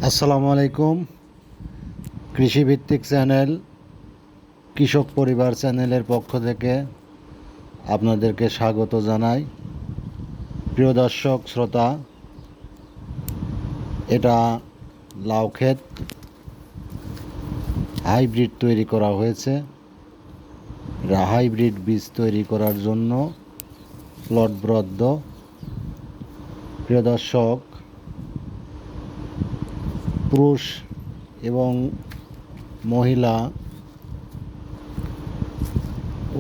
আসসালামু আলাইকুম। কৃষিভিত্তিক চ্যানেল কৃষক পরিবার চ্যানেলের পক্ষ থেকে আপনাদেরকে স্বাগত জানাই। প্রিয় দর্শক শ্রোতা, এটা লাউ ক্ষেত হাইব্রিড তৈরি করা হয়েছে। হাইব্রিড বীজ তৈরি করার জন্য প্লটবদ্ধ। প্রিয় দর্শক, পুরুষ এবং মহিলা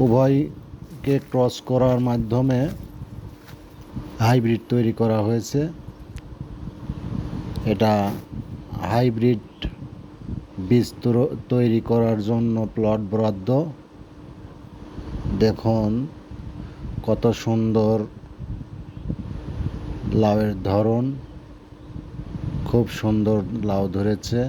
উভয়কে ক্রস করার মাধ্যমে হাইব্রিড তৈরি করা হয়েছে। এটা হাইব্রিড বীজ তৈরি করার জন্য প্লট বরাদ্দ। দেখুন কত সুন্দর লাউয়ের ধরন, খুব সুন্দর লাউ ধরেছে।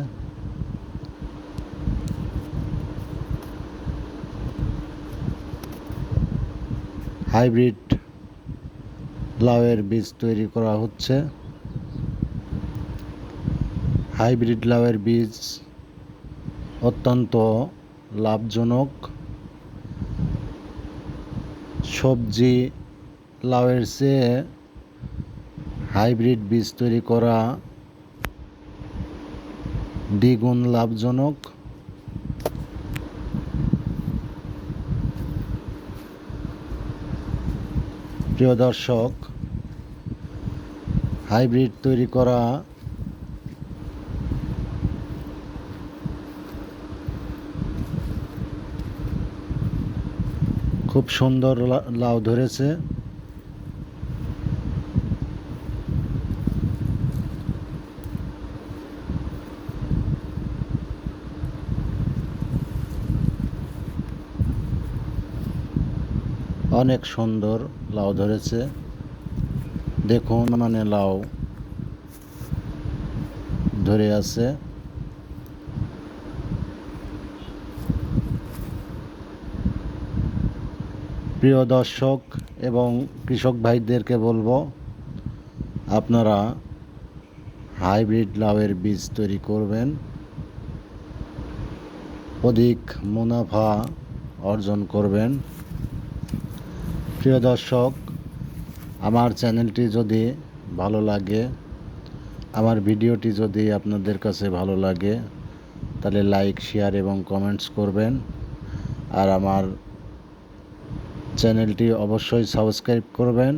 হাইব্রিড লাউয়ের বীজ তৈরি করা হচ্ছে। হাইব্রিড লাউয়ের বীজ অত্যন্ত লাভজনক। সবজি লাউয়ের চেয়ে হাইব্রিড বীজ তৈরি করা দ্বিগুণ লাভজনক। প্রিয় দর্শক, হাইব্রিড তৈরি করা খুব সুন্দর লাউ ধরেছে। অনেক সুন্দর লাউ ধরেছে। দেখুন লাউ ধরে আছে। প্রিয় দর্শক এবং কৃষক ভাইদেরকে বলবো, আপনারা হাইব্রিড লাউয়ের বীজ তৈরি করবেন, অধিক মুনাফা অর্জন করবেন। প্রিয় দর্শক, আমার চ্যানেলটি যদি ভালো লাগে, আমার ভিডিওটি যদি আপনাদের কাছে ভালো লাগে, তাহলে লাইক, শেয়ার এবং কমেন্টস করবেন। আর আমার চ্যানেলটি অবশ্যই সাবস্ক্রাইব করবেন।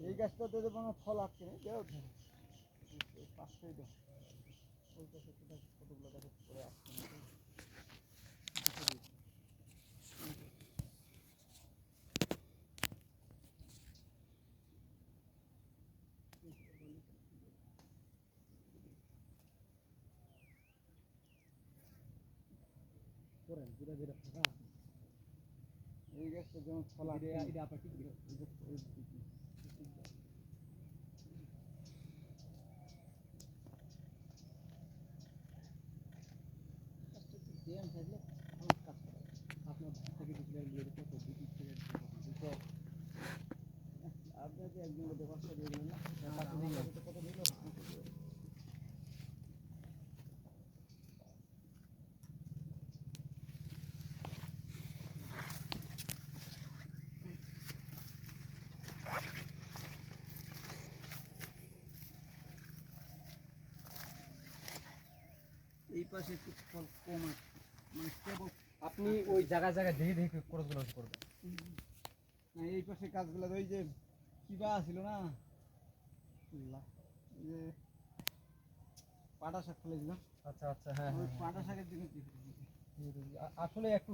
এই গাছটাতে কোনো ফল আসছে না, দেও পাঁচটাই দেও। ওই পাশে কতগুলো গাছ পরে আসছে না। এই গাছটা যেমন ফল আসছে আপনাকে একদিন ব্যবস্থা দিয়ে দিলেন না, কত নিল। এই পাশে একটু ফল কম আছে, মানে কেবল আপনি ওই জায়গায় জায়গায় দেখে দেখে খরচগুলো করবেন। না এই পাশে গাছগুলো ওই যে কিবা ছিল না যে পাটা শাক ফেলেছিলাম, আচ্ছা আচ্ছা, হ্যাঁ ওই হ্যাঁ পাটা শাকের দিকে আসলে একটু